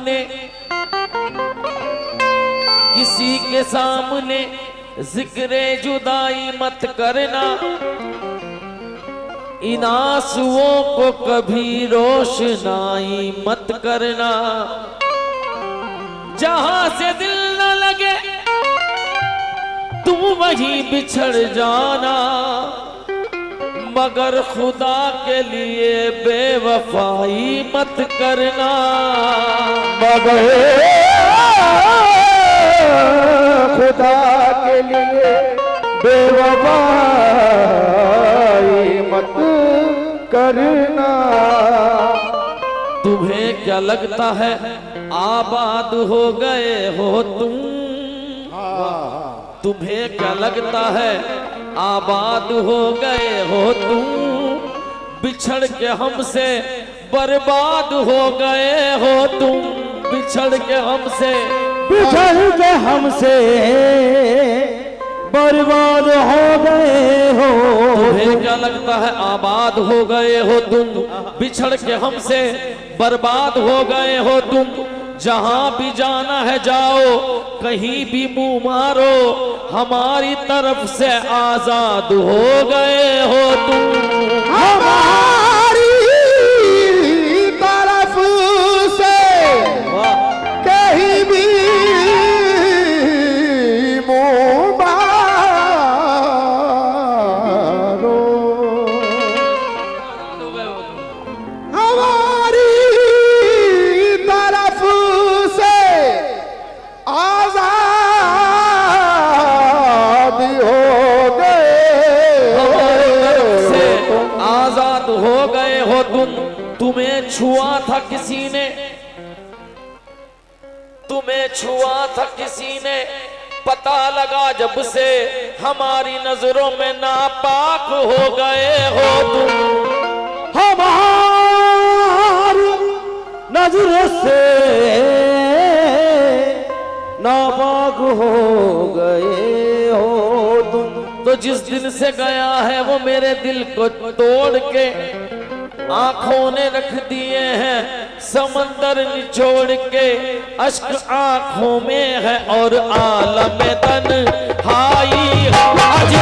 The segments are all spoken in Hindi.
सामने, किसी के सामने जिक्रे जुदाई मत करना, इन आंसुओं को कभी रोशनाई मत करना। जहां से दिल न लगे तुम वहीं बिछड़ जाना, मगर खुदा के लिए बेवफाई मत करना। मगर खुदा के लिए बेवफाई मत करना। तुम्हें क्या लगता है आबाद हो गए हो तुम? तुम्हें क्या लगता है आबाद हो गए हो तुम? बिछड़ के हमसे बर्बाद हो गए हो तुम। बिछड़ के हमसे बर्बाद हो गए हो। तुम्हें क्या लगता है आबाद हो गए हो तुम? बिछड़ के हमसे बर्बाद हो गए हो तुम। जहां भी जाना है जाओ, कहीं भी मुंह मारो, हमारी तरफ से आजाद हो गए हो तुम। हमारी तरफ से कहीं भी मुंह मारो, हमारी तरफ से आजाद हो गए हो तुम। तुम्हें छुआ था किसी ने, तुम्हें छुआ था किसी ने, पता लगा जब से हमारी नजरों में नापाक हो गए हो तुम। हमारी नजरों से नापाक हो गए हो तुम। तो जिस दिन से गया है वो मेरे दिल को तोड़ के आंखों ने रख दिए हैं समंदर निचोड़ के। अश्क आंखों में है और आलम तन्हाई आज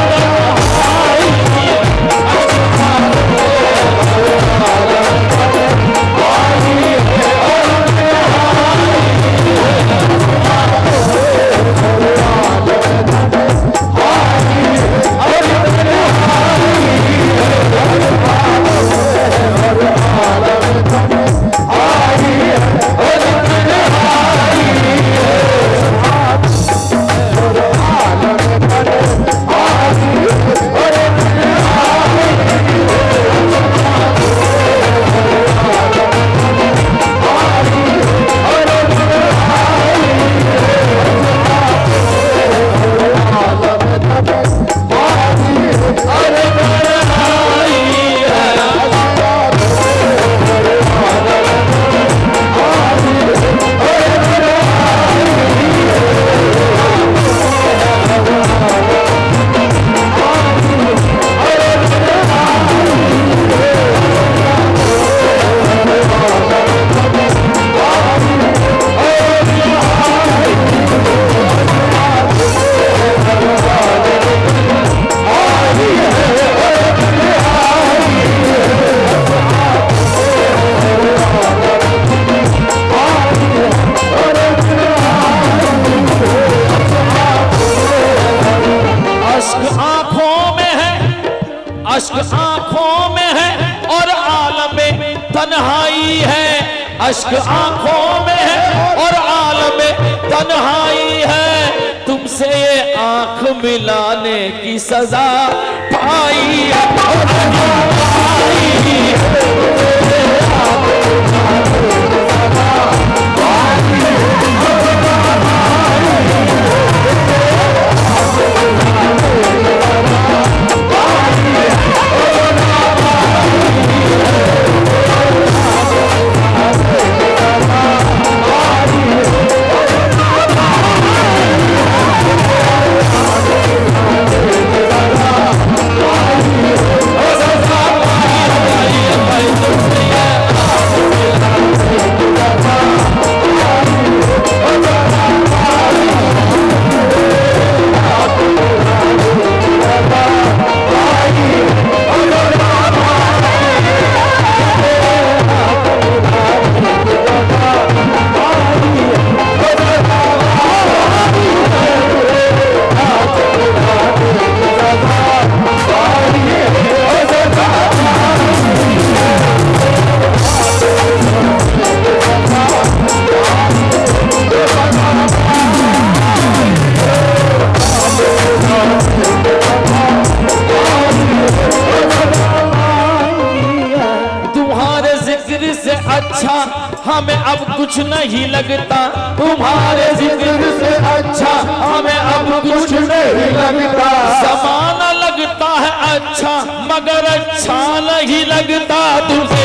अश्क आंखों में है और आलम तन्हाई है। अश्क आंखों में है और आलम तन्हाई है। तुमसे ये आंख मिलाने की सजा पाई है। जिक्र से अच्छा हमें अब कुछ नहीं लगता, तुम्हारे जिक्र से अच्छा हमें अब कुछ नहीं लगता। ज़माना लगता है अच्छा मगर अच्छा नहीं लगता तुझसे।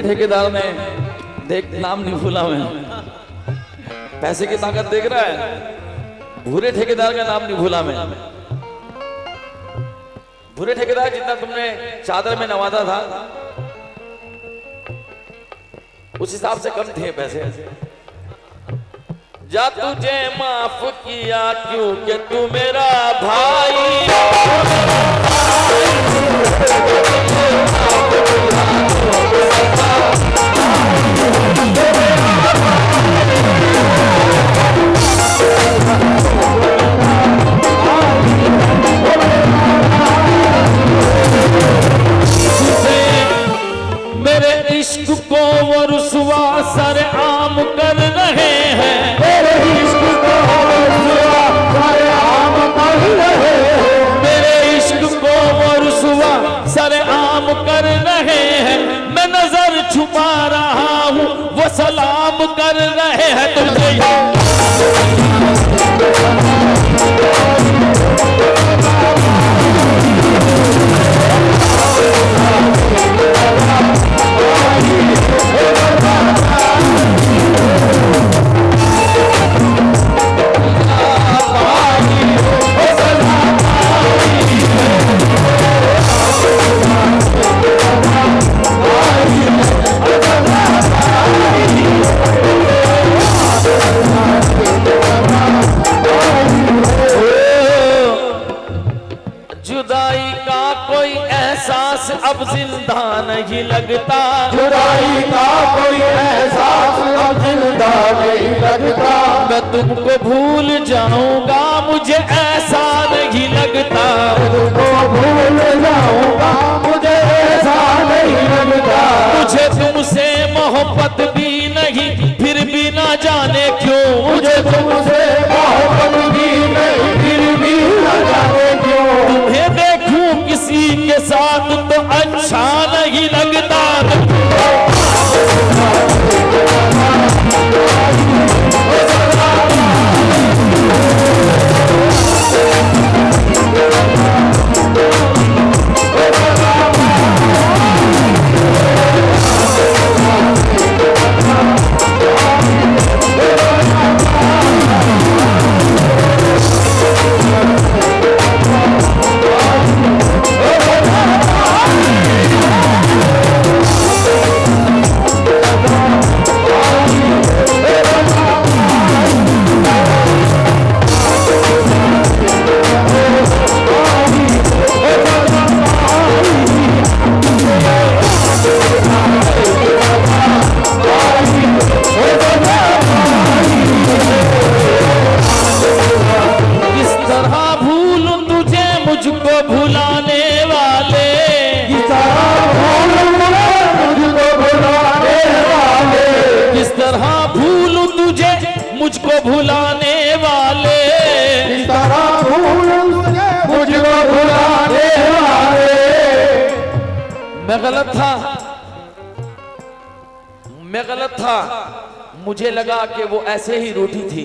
ठेकेदार ने देख नाम नहीं भूला मैं, पैसे की ताकत देख रहा है, भूरे ठेकेदार का नाम नहीं भूला मैं। भूरे ठेकेदार जितना तुमने चादर में नवाजा था उस हिसाब से कम थे पैसे। जा तुझे माफ किया क्योंकि तू मेरा भाई, मेरे इश्क को वो रुसवा सर आम कर रहे हैं, मेरे इश्क को वो रुसवा सर आम कर रहे हैं, मेरे इश्क को वो रुसवा सर आम कर रहे हैं। मैं नजर छुपा रहा हूँ वो सलाम कर रहे हैं तुझे। जुदाई का कोई एहसास अब जिंदा नहीं लगता, जुदाई का कोई एहसास अब जिंदा नहीं लगता। मैं तुमको भूल जाऊंगा मुझे ऐसा नहीं लगता, तुमको भूल जाऊंगा मुझे ऐसा नहीं लगता। मुझे तुमसे मोहब्बत भी नहीं फिर भी ना जाने क्यों, मुझे तुमसे मोहब्बत भी नहीं फिर भी ना जाने क्यों। तुम्हें देखूं किसी के साथ तो अच्छा नहीं लगता। मुझको भुलाने वाले, इस तरह मुझको भुलाने वाले। मैं गलत था, मुझे लगा कि वो ऐसे ही रूठी थी।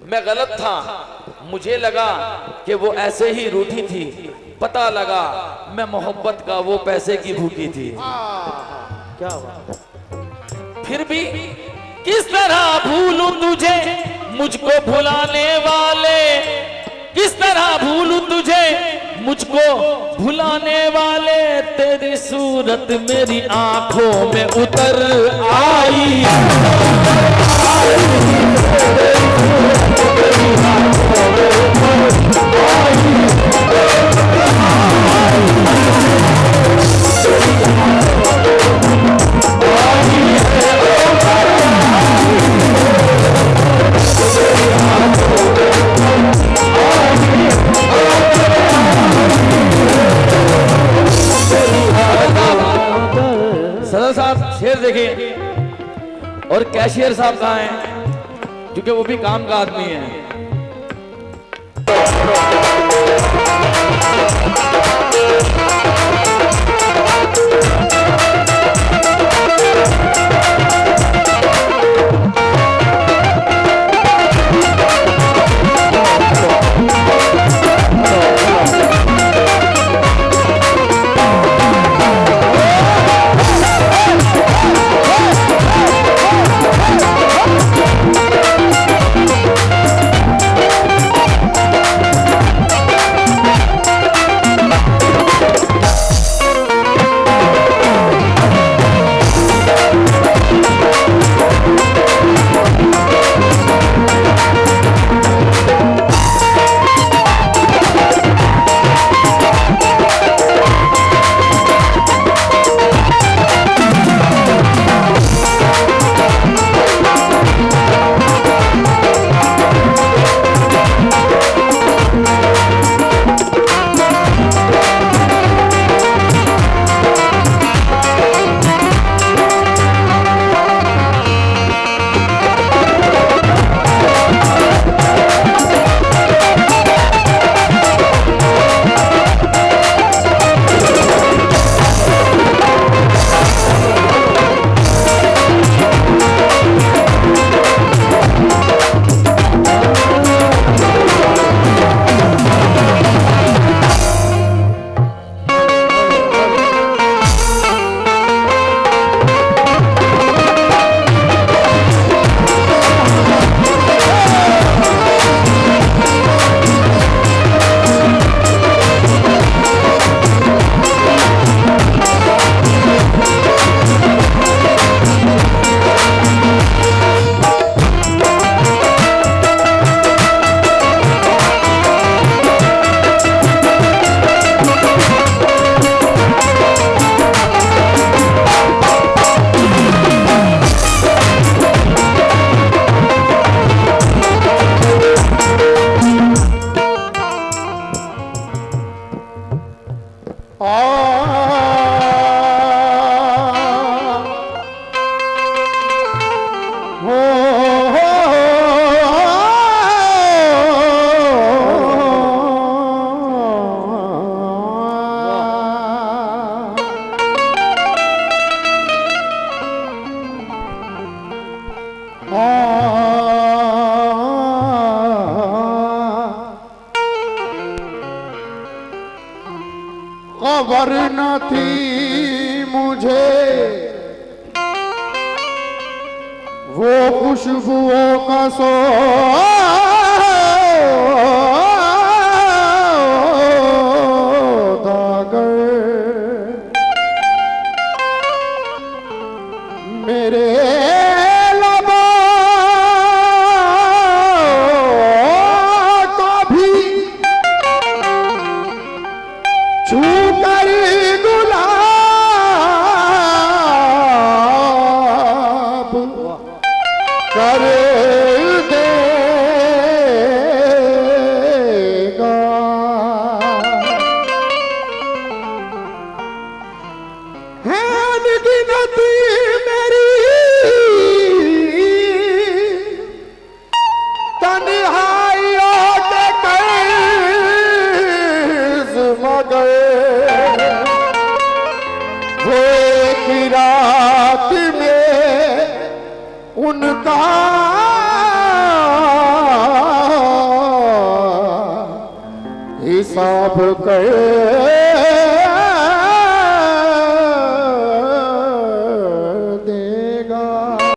मैं गलत था, मुझे लगा कि वो ऐसे ही रूठी थी। पता लगा मैं मोहब्बत का वो पैसे की भूखी थी। क्या हुआ? फिर भी किस तरह भूलूं तुझे मुझको भुलाने वाले, किस तरह भूलूं तुझे मुझको भुलाने वाले। तेरी सूरत मेरी आंखों में उतर आई। कैशियर साहब कहाँ हैं, क्योंकि वो भी काम का आदमी है। खबर न थी मुझे वो खुशबुओं का सौदागर मेरे उनका हिसाब कर